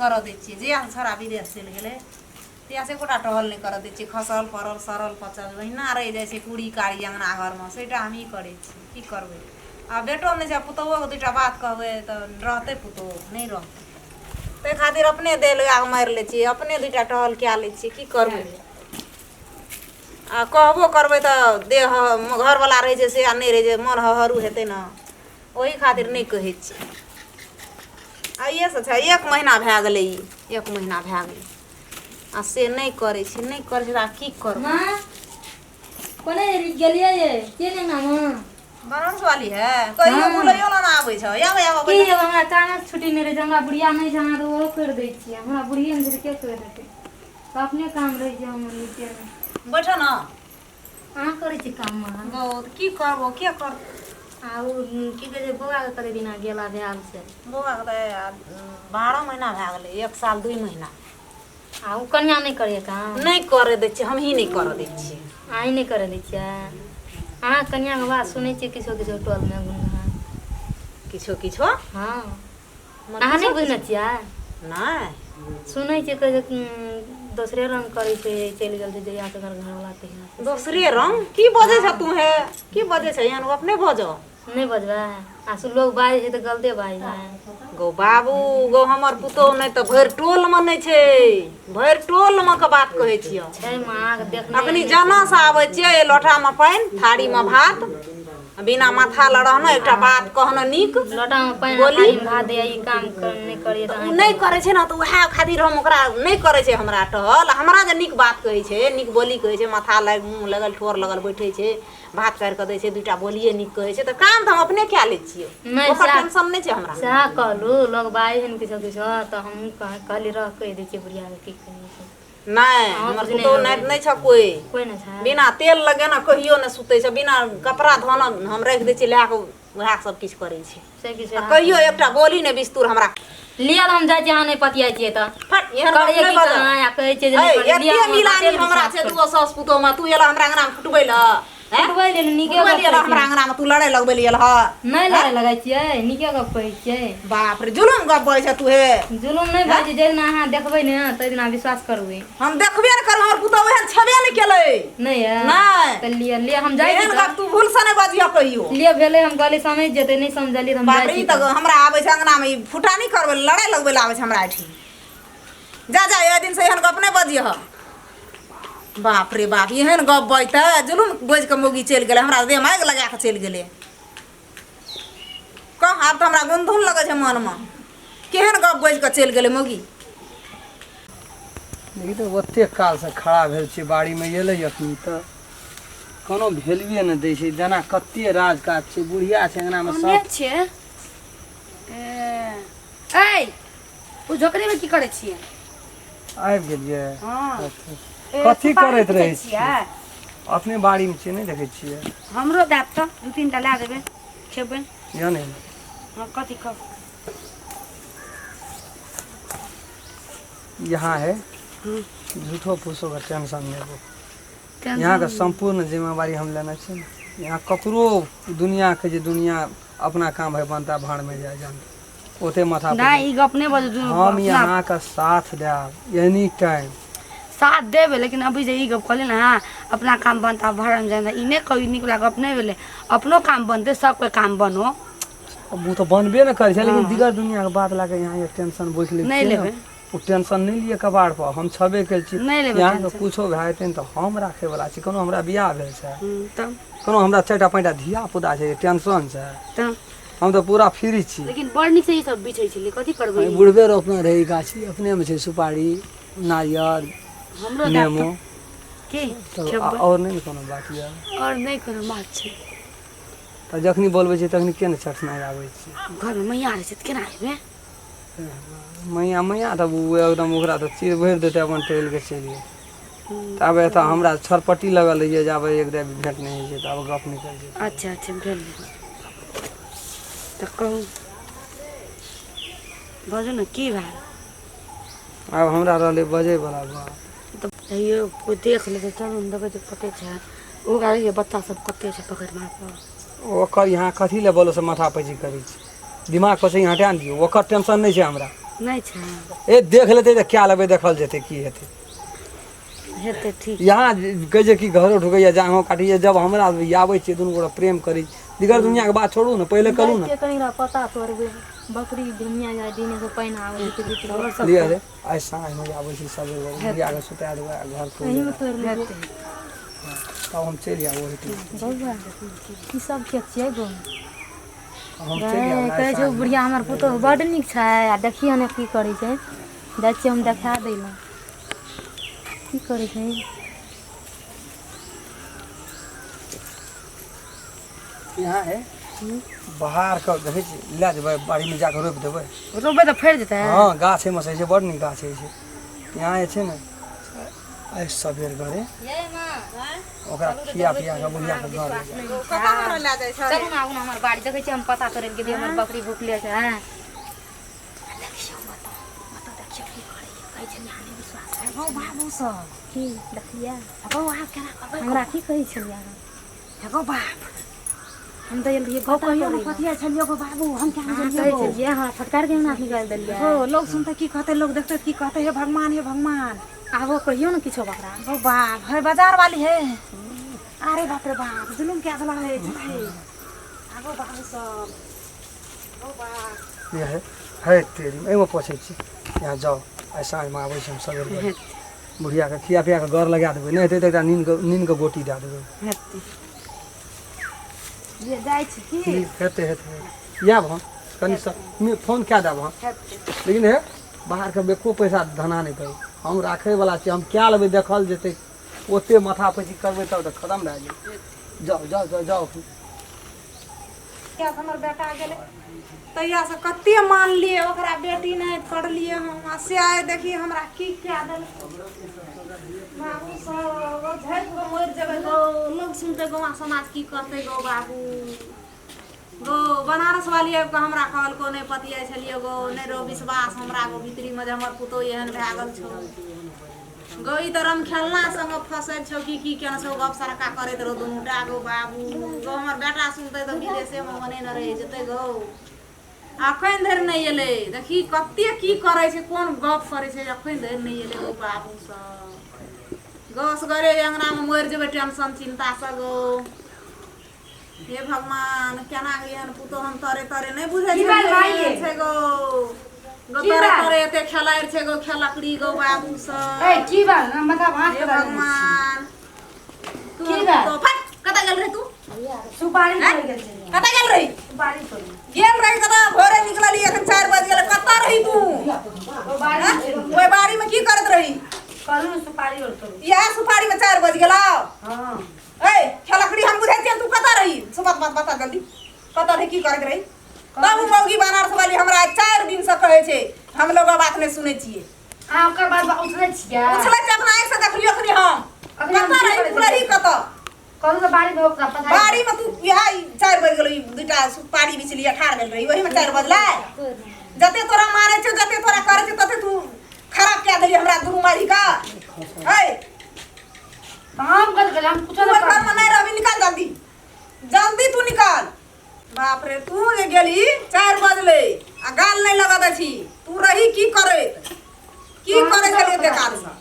कर दै छियै जे छोड़ा विदेश चलि गेलै तिया से कोटा टहल नहीं कर दै छियै खसल परल सरल पचल ओहिना रहि जाइ छै पूरी कारी अंगना घरमे सेटा हम ई करै छी की करबै आ बेटो नहि छै पुतोहुओके दूटा बात कहबै तऽ रहतै पुतोहु नहि रहतै ताहि खातिर अपने देल आग मारि लै छियै अपने दूटा टहल कए लै छियै की करबै आ कहबो करबै तऽ देह घरवला रहै छै से आ नहि रहै छै मन हरू हेतै ने ओही खातिर नहि कहै छियै आइएसँ छै 1 महीना भए गेलै ई 1 महीना भए गेलै आ से नहि करै छै नहि करै छै तऽ आब की करबै कोने गेलियै ये के ने नाम बनारस वाली है कहियो बुलैयो ना आबै छै आबै आबै की हमरा कानक छुट्टी नहि रहै छै हमरा बुढ़िया नहि छै हमरा तऽ ओहो कर दै छियै हमरा बुढ़िये ने के कर देतै तऽ अपने काम रहै छै हमर नीचे बैठ न अहाँ करै छी काम बहुत की करबो के कर आ उ की कहै छै बौआ के करे दिना गेला भेल से बौआ के 12 महीना भए गेलै 1 साल 2 महीना आ उ कन्या नहि करे काम नहीं करे दै छियै हम ही नहीं करे दै छियै अहीं नहीं करे दै छियै अहाँ कन्या के बात सुनै छियै किछो किछो टोल में गुनहा किछो किछो हाँ अहाँ नहीं बुझने छियै नहीं सुनै छियै कहै छै दोसरे रंग करे छै चलि गेल छै जहिया से घर वाला तहिया दोसरे रंग की बजे छ तू है की बजे छ यान अपने बजो नहीं बजबा आ सु लोग बाजे छै तऽ गलते बाजे छै गो बाबू गो हमर पुतोह नहीं तो भर टोल में नहीं छै भर टोल में के बात कहै छियो छै मां के देखने अखनी जना से आबै छियै लोटा में पानी थारी में भात बिना माथा लड़हनो एकटा बात कहनो नीक लोटा में पानी थारी में भात दे ई काम नहीं करिए त नहीं करे छै ना तो वह खातिर हम ओकरा नहीं करे छै हमरा टहल हमरा जे नीक बात कहै छै नीक बोली कहै छै माथा लग मुंह लगल ठोर लगल बैठे छै भात काट के दै छै दूटा बोलिए नीक कहै छै त काम त हम अपने कए लै छियै ओकर टेंशन नहीं छै हमरा सह कहलू लोग बाजे हन किछो किछो त हम कहली रह कह दै छियै बुढ़िया के की कहै छै नहीं हमर पुतोह नहीं छ कोई नहीं छै बिना तेल लगे ना कहियो न सुते छै बिना कपड़ा धोना हम रख दै छी ला के वह सब किछ करे छै से किछ कहियो एकटा बोली ने बिस्तूर हमरा लियल हम जाय छी अहाँ नहीं पतिया छियै त फट एहन बात नहीं बजा कहै छै जे नहीं एते मिलानी हमरा छै दुगो सास पुतोह में तू एला हमरा अंगना में फुटबै ल फुटबै ले नीके एला हमरा अंगना में तू लड़ाई लगबै लियल ह नहीं लड़ाई लगाई छियै नीके गप कहै छियै बाप रे जुलुम गप बोलै छ तू हे जुलुम नहीं बाजे जे दिन अहाँ देखबै ने तै दिन विश्वास करबै हम देखबे न कर हमर पुतोह एहन छबे नहीं केलै नहीं है नहीं त लिए हम जाय छी एहन गप तू भूल से नहीं बजिया कहियो लिए भेले हम कहली समझ जेतै नहीं समझली हम बाप जाय रे छी त हमरा आबै छै अंगना में फुटा नहीं करबै लड़ाई लगबै आबै छै हमरा एठी जा जा ए दिन से एहन गप नहीं बजिया बाप रे बाप एहन गप बजतै जुलुम बोझ के मोगी चलि गेलै हमरा देह माइग लगा के चलि गेलै कह आब त हमरा गुनधुन लगै छै मन में केहन गप बोझ के चलि गेलै मोगी देखी तो ओते काल से खड़ा भेल छी बाड़ी में एलै अखनी त कोनो वैल्यूए न दै छै जना कते राजकाज छै बुढ़िया छै अंगना में सब छै ए ओ झोकरी में की करे छियै आबि गेलियै हां कथी करैत रहै छियै अपने बाड़ी में छियै नहीं देखै छियै हमरो देब त 2-3 टा ला देबै खेबै जाने हां कथी क यहाँ है झूठो फूसो का टेंशन नहीं हो यहाँ का संपूर्ण जिम्मेवारी हम लेना चाहिए यहाँ ककरो दुनिया के जे दुनिया अपना काम है बनता भाड़ में जाए जान ओते माथा नहीं ई गप नहीं बजू हम यहाँ का साथ देब एनी टाइम साथ देबे लेकिन अभी जे ई गप कहले ना अपना काम बनता भाड़ में जाए ई नहीं कोई निकला गप नहीं भेले अपनो काम बनते सबके काम बनो अब वो तो बनबे न करे छै लेकिन दिगर दुनिया के बात लाके यहाँ ये टेंशन बोझ ले नहीं लेबे वो टेंशन नहीं लिए कबाड़ पर हम छबे कल छी नहीं लेबे यहाँ के कुछो भए जेतै त हम राखे वाला छी कोनो हमरा बियाह भेल छै तब कोनो हमरा 4टा 5टा धिया पुता छै टेंशन छै तब हम तो पूरा फ्री छी लेकिन बड़ नीक से ई सब बिछै छै कथी करबै बुढ़बे रोपने रही गाछी अपने में छै सुपारी नारियल हमरो नेमो की तो और नहीं कोनो बात ये और नहीं कोनो बात छै त जखनी बोलबै छै तखनी के न चटना आबै छै घर में मैया रहै छै त केना हेबे मैया तब वो एकदम ओकरा तो चीर भर देते अपन टहल के चलिए तब एत हमरा छरपट्टी लगल रहिए जब एक दिन भेंट नहीं है तब गप निकल जाए अच्छा अच्छा भेल त कहू बाजू न की भेल अब हमरा रहले बजे वाला बा तो यो कोई देख ले चलू न देखे कते छै ओ गाड़ी के बच्चा सब कते छै पकड़ मार पर ओकर यहाँ कथी ले बोलो से माथा पैची करै छी दिमाग पर से यहाँ ध्यान दियो ओकर टेंशन नहीं छै हमरा नहीं छै ए देख लेते तो क्या लेबे देखल जेते की हेते हेते ठीक यहाँ कहे जे कि घरो ढुकैया जाहो काटिए जब हमरा आबै छै दुनू गोरा प्रेम करी दिगर दुनिया के बात छोड़ू ना पहले करू ना के कहीं रहा पता तोड़बे बकरी दुनिया जाए दिन से पानी आवे तो बीच लिया रे आई साँझ में आबै छै सब बुढ़िया के सुता देबै घर को कहीं में तोड़ लेबे तब हम चलि आबो हेतै बौआ की सब खेत छै गो हम चलि आबो कहे छै बुढ़िया हमर पुतोह बड नीक छै आ देखियो ने की करै छै जाइ छियै हम देखा दैला की करै छै यहाँ है बाहर का देखै छी ले जेबै बाड़ी में जाके रोपि देबै रोपे तो फैल जेतै हाँ गाछ में से बड़ नीक गाछ है यहाँ जे छै ने आइ सबेर गरे ओकरा खिया पिया के बुढ़िया के घर ले जाए कतऽ हमरा ले जाइ छै चलू ना हमर बाड़ी देखै छियै हम पता तोड़ै के हमर बकरी भूखले छै हैं गो बाबू सब की देखिया गो आ केना करबै हमरा की कहै छलियै गो बाप हम तऽ एलियै गो पता कहियो करै न कथिया छलियो गो बाबू हम क्या कहै जलियो छलियै हमरा फटकार के ना निकाल देलियै हो लोग सुनते की कहते लोग देखते की कहते हे भगवान आबो कहियो ना किछो बकरा गो बाप है बाजार वाली है अरे बाप रे बाप जुलुम क्या चला है गो बाबू सब गो बाप ये है तेरी एमे पोछै छी यहाँ जाओ आइ साँझ में आबै छी हम सबेर बुढ़िया के खिया पिया के घर लगा देबै नहीं हेतै तऽ एकटा नीन के गोटी दए देबै हेते ये जाइ छी की हेतै या भन कनि फोन कए देब हम लेकिन हे बाहर के एको पैसा धना नहीं करू हम राखे वाला छी हम क्या लेबै देखल जेतै ओते माथा पैची करबै तब तऽ खत्म भए जेतै जाओ जाओ जाओ जाओ क्या हमर बेटा गेले तैया से कते मान लिए ओकरा बेटी नहीं पढ़लिए हम आ से आए देखी हमरा की क्या देल बाबू सब झट को मर जेबे गो लोग सुनते गो समाज की करते गो बाबू गो बनारस वाली आबि के हमरा कहल को नहीं पतिया छलिए गो नहीं रो विश्वास हमरा गो भीतरी में जे हमर पुतो एहन भए गेल छौ गो ई तरह खेलना संग फंसल छौ की केना छौ गप सरका करैत रहो दुनूटा गो बाबू गो हमर बेटा सुनते तो विदेशे में मने न रह जेते गो अखन धरि नहीं एले देखी कते की करे छै कोन गप करे छै अखन धरि नहीं एले गो बाबू सब गस गरे अंगना में मर जेबे टेंशन चिंता से गो हे भगवान केना एहन पुतो हम तरे तरे नहीं बुझै छै गो गो तरे तरे एते खेलाइ छै गो खेलकड़ी गो बाबू सब ए की बात ना माथा भात हे भगवान की बात? तो फट कतऽ गेल रही तू सुपारी तोड़ गेल छै कतऽ गेल रही सुपारी तोड़ गेल रही कतऽ भोरे निकलली एखन 4 बज गेल कतऽ रही तू ओइ बाड़ी में की करत रही करू सुपारी और तोड़ यह सुपारी में 4 बज गेला हां ए खेलकड़ी हम बुझै छियै तू कतऽ रही सुबह बात बता जल्दी कतऽ रही की करत रही बाबू मौगी बनारस वाली हमरा 4 दिन से कहै छै हम लोग बात नहीं सुनै छियै आ ओकर बाद उठले छियै उछलै छै अपना आँखि से देखलियो अखनी हम कतऽ रही तू रही कतऽ करू तो बाड़ी में ओकरा पता बाड़ी में तू यह 4 बज गेलो दुटा सुपारी बिछली ठाड़ गेल रही वही में 4 बजलै जते तोरा मारे छै जते तोरा करे छै तते तू खराब क्या देली हमरा दुनू मारी का ए काम कर गेल हम कुछ तू ना घर में नहीं रहबी निकाल जल्दी जल्दी तू निकाल बाप रे तू जे गेली 4 बजले आ गाल नहीं लगा दै छी तू रही की करे छलिए बेकार से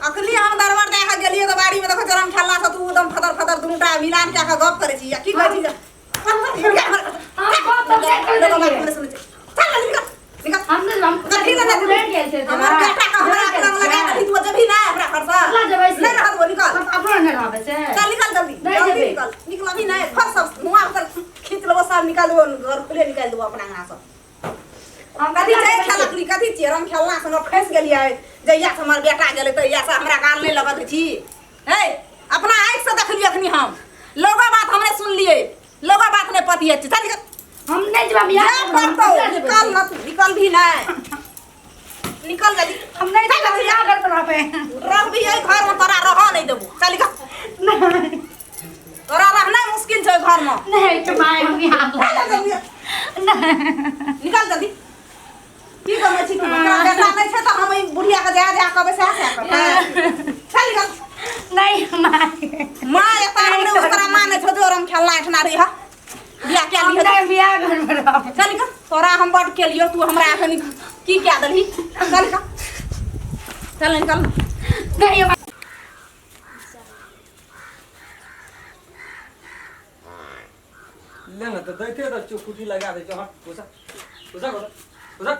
अखनी हम दरबार देखा गेलिए तो बाड़ी में देखो जरम खेलना से तू एकदम फदर फदर दुनूटा मिलान क्या गप करे छी या की कहै छी हमने लेट गेल छै हमर बेटा का हमरा लग लगा दी तू जब भी ना हमरा खरसा अगला जबै नहीं रहत वो निकाल अपना नहीं रहबे से चल निकाल जल्दी नहीं जल्दी जेबे। निकाल निकल अभी नहीं फर सब मुआ कर खींच लो सब निकाल दो घर खुले निकाल दो अपना अंगना सब हम कथी छै खेलकड़ी कथी चेरम खेलना संग फंस गेलिए जइया से हमर बेटा गेले तो या से हमरा गाल नहीं लगत छी हे अपना आँख से देखलिए अखनी हम लोगा बात हमने सुन लिए लोगा बात नहीं पतिए चल निकल हम नहीं जब यार निकाल ना तू निकल भी नहीं निकल जल्दी हम नहीं जब यार कर रहा पे रह भी यही घर में तोरा रह नहीं देबो चल निकल तोरा रहना मुश्किल छै घर में नहीं तो माय हम यहां निकाल जल्दी की करै छी तू ओकरा बेटा नहीं छै त हम ई बुढ़िया के जा कहबै से करबै चल निकल नहीं माय मां एता हमने ओकरा मां ने छोजो रम खेलना इठना रही हा बियाह के लिए नहीं बियाह घर में रह चल निकल तोरा हम बड के लियो तू हमरा एखन की क्या दली चल का चल निकल नहीं ले ना तो दैते तो चुकुटी लगा दे जो हट घुसा घुसा घुसा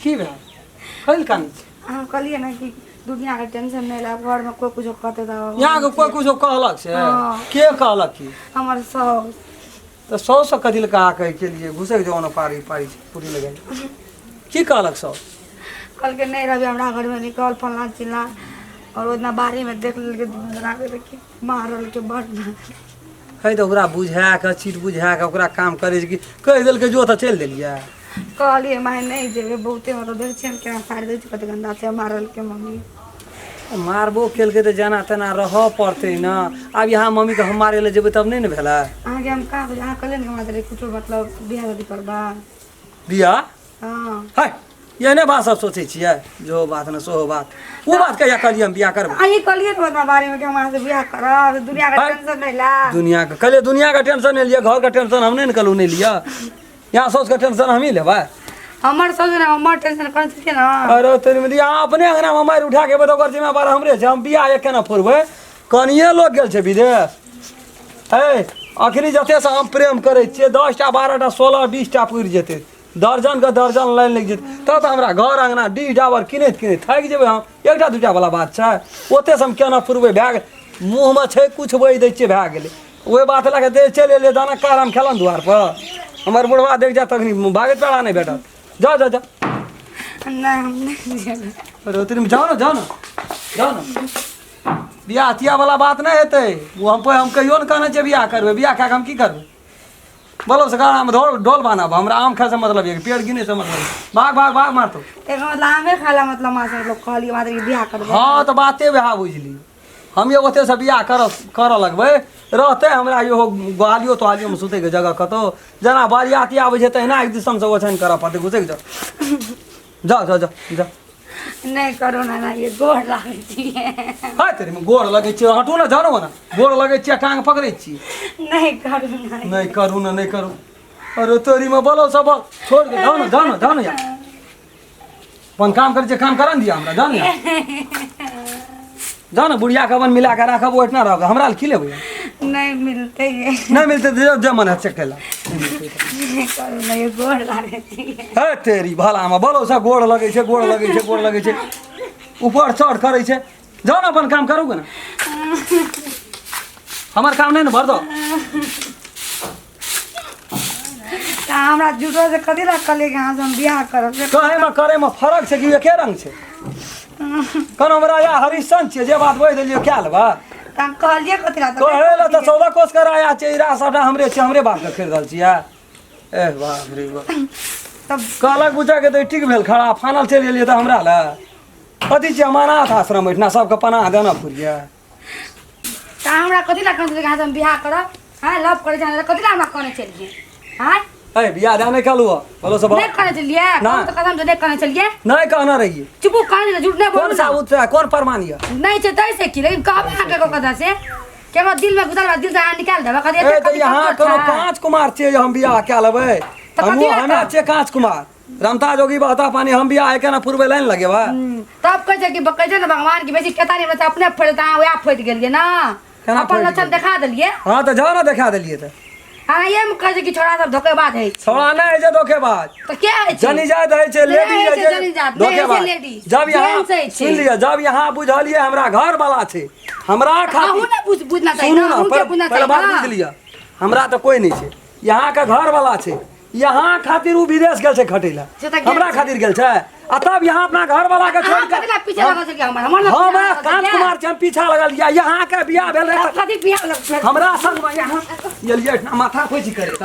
की भेल खैल कानी हाँ कहलिए ना कि दुनिया के टेंशन नहीं ला घर में कोई कुछ कहते था यहाँ के कोई कुछ कहलक से हाँ। के कहलक की हमारे सास तो 100 कथी कहा कहे के लिए घुसे जो न पारी पारी पूरी लगे की कहलक 100 कल के नहीं रही हमारा घर में निकल फलना चिल्ला और उतना बारी में देख लेके मारल के बड़ है तो ओकरा बुझा के चीट बुझा के ओकरा काम करे कि कह दिल के जो तो चल दिलिया कहलिए माय नहीं जेबे बहुते मतलब देख छियन केना फाड़ दै छै कते गंदा से मारल के मम्मी मारबो केल के तो जाना तना रह पड़ते न अब यहाँ मम्मी के हम मारे ले जेबे तब नहीं न भेला आगे हम का अहाँ कहले ने हमरा दे कुछ मतलब बियाह शादी करबा बिया हां है ये ने बात सब सोचे छियै जो बात न सो बात वो बात कहिया कहलिए हम बियाह करब आई कहलिए तो अपना बारे में कि हमरा से बियाह करब दुनिया का टेंशन नहीं ला दुनिया का कहले दुनिया का टेंशन नहीं लिया घर का टेंशन हमने न कलू नहीं लिया यहाँ सोच का टेंशन हम ही लेबा हमर सब ना हमर टेंशन कर छै ना अरे तेरी में यहाँ अपने अंगना में मार उठा के बताओ कर जिम्मेदार हमरे छै हम बियाह एक केना फोड़बै कनिए लोग गेल छै विदेश है अखनी जते से हम प्रेम करे छियै 10टा 12टा 16 20टा पुरि जेतै दर्जन के दर्जन लाइन लग जेतै तब तो हमरा घर अंगना डी डाबर किनैत थक जेबै हम एकटा दूटा वाला बात छै ओते से हम केना पुरबै भए गेल मुँह में छै कुछ बहि दै छियै भए गेलै ओहि बात लए के दे चलि एलियै दाना कार हम खेलन दुआर पर हमर बुढ़वा देख जा तखनी भागैत पेड़ा नहीं भेटत जा जा जा नहीं हम नहीं जेबे अरे तेरी में जाओ ना बियाह तिया वाला बात नहीं हेतै वो हम कहियो न कहने छै बियाह करबै बियाह कए के हम की करबै बोलो सकारा में ढोल बानब हमरा आम खाए से मतलब ये पेड़ गिने से मतलब भाग मारतो एक मतलब आमे खाला मतलब मां से लोग कहलिए मात्र कि बियाह करबे हाँ तो बाते वएह बुझली हम ये ओते से बियाह कर लगबै रहते हमरा यो गालियो तो आलियो में सुते के जगह कतो जना बारियाती आबै छै तहिना एक दिसन से ओछन करऽ पड़तै घुसे जा जा नहीं करो ना ये गोड़ लागे छिए हाय तेरे में गोड़ लगे छिए हटू ना जानो ना गोड़ लगे छिए टांग पकड़े छिए नहीं करू ना नहीं करू अरे तोरी में बोलो सब छोड़ के जाओ ना यार अपन काम करे काम करन दिया हमरा जाओ ना बुढ़िया के अपन मिला के राखब ओठना रह हमरा की लेबै नहीं मिलते ये नहीं मिलते जो मन है चकेला नहीं करू ना ये गोड़ लागे छिए हे तेरी भला में बोलो सब गोड़ लगे छै ऊपर चढ़ करे छै जाओ ना अपन काम करू ना हमार काम नहीं ना भर दो हमरा जुटो से कथी ला कहले कि हम बियाह करब कहे में फर्क छै कि एके रंग छै कौन हमरा या हरिशन छियै जे बात बोल देलियो क्या लेबा हम कहलिए कथी ला कहे ला तो 14 कोस कराया छै इरा सबटा हमरे छै हमरे बात के खरीदल छियै ए बाप रे बाप तब कहलक बुझा के तो ठीक भेल खड़ा फानल चलि गेलियै तऽ हमरा ला कथी छै अमानत आश्रम एठना सबके पनाह देना पुरिया हमरा कथी ला कहले कि हम बियाह करब हां लव करे जाने कथी ला हमरा कहने चलिए हां ए बियाह जाने कालू बोलो सब नहीं करने चलिए कौन तो कसम से नहीं करने चलिए नहीं कहना रहिए चुप कहने झूठ नहीं कौन बोलू साबुत है कौन प्रमाण है नहीं छै तै से की लेकिन कहबे आके को कथा से केनो दिल में घुसल दिल से निकाल देबा कथी ए तो यहाँ कोनो कांच कुमार छियै हम बियाह क्या लेबै हमे छियै कांच कुमार रमता जोगी बहता पानी हम बियाह है केना पूर्वे लाइन लगेबा तब कह छै कि ना भगवान की बेसी केतानी में अपने फड़ता वया फट गेलिए ना अपन लक्षण दिखा देलिए हां तो जाओ ना दिखा देलिए तो हाँ ये में कहे छै कि छोड़ा सब धोखेबाज है छोड़ा नहीं है जे धोखेबाज तो क्या है जनी जात है छे लेडी है जे धोखेबाज जब यहाँ सुन लिया जब यहाँ बुझलिए हमरा घर वाला छे हमरा आहू खातिर ना बुझना चाहिए सुनू ना ना उनके बुझना पहले बात चाहिए बुझ लिया हमरा तो कोई नहीं छे यहाँ का घर वाला छे यहाँ खातिर उ विदेश गेल छे खटेला से तो गेल हमरा छे। खातिर गेल छे आ तब यहाँ अपना घर वाला के छोड़ कतला के पीछे लगा छै कि हमर हम कांत कुमार छे हम पीछा लगल या यहाँ के बियाह भेल रहे कथी बियाह लग हमरा संग में यहाँ एलिए इतना माथा खोज करे त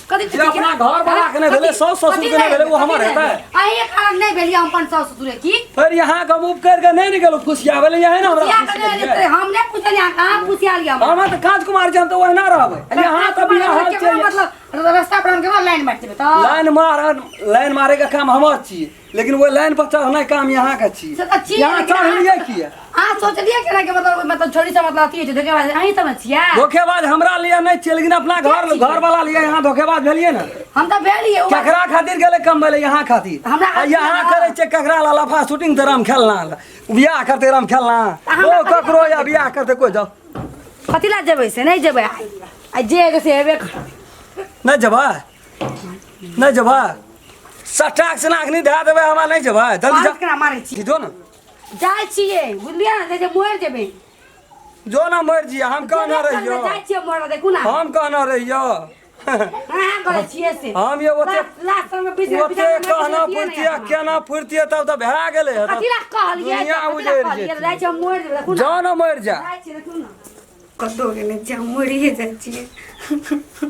कथी जे अपना घर वाला के नहीं भेले सास ससुर के नहीं भेले वो हमर हेतै आइ एक कारण नहीं भेलिए हम अपन सास ससुर की फिर यहाँ के मुंह कर के नहीं निकलो खुशिया भेले यही ना पुछिया हमरा करे हमने पूछलिया कहां पूछिया लिया हम त कांत कुमार जन तो ओहिना रहबै यहाँ त बियाह हाल छै मतलब रास्ता पर हम के लाइन मारते तो लाइन मारे का काम हमर छी लेकिन वो लाइन पर चढ़ना काम यहाँ का छी से तो छी यहाँ चढ़लिए किया हां सोचलिए केना के मतलब छोरी से मतलब अथी छै धोखेबाज अहीं समझ छिया धोखेबाज हमरा लिए नहीं छी लेकिन अपना घर वाला लिए यहाँ धोखेबाज भेलिए ना हम तो भेलिए केकरा खातिर गेले कम भेले यहाँ खातिर हमरा आ यहाँ करे छे केकरा ला लफा शूटिंग त राम खेलना बियाह करते राम खेलना ओ ककरो या बियाह करते कोई जाओ कथी ला जेबै से नहीं जेबै आ जे से हेबे नहीं जबा नहीं जबा सटाक से नाखनी धरा देबे हमरा नहीं जबा जल्दी जा केना मारै छी जो ना जाय छियै बुझलियै ना जे मोर जेबै जो ना मर जी हम कहना रहियो जाय छियै मोर देखू ना हम कहना रहियो हां करे छियै से हम ये ओते लास्ट में बीच ओते कहना फुर्तिया केना फुर्तिया तब त भए गेले है कथी ला कहलियै दुनिया उजड़ जेतै। जाय छियै मोर जेबै देखू ना जो ना मर जा जाय छियै देखू ना कतो के ने जा मोरिए जाय छियै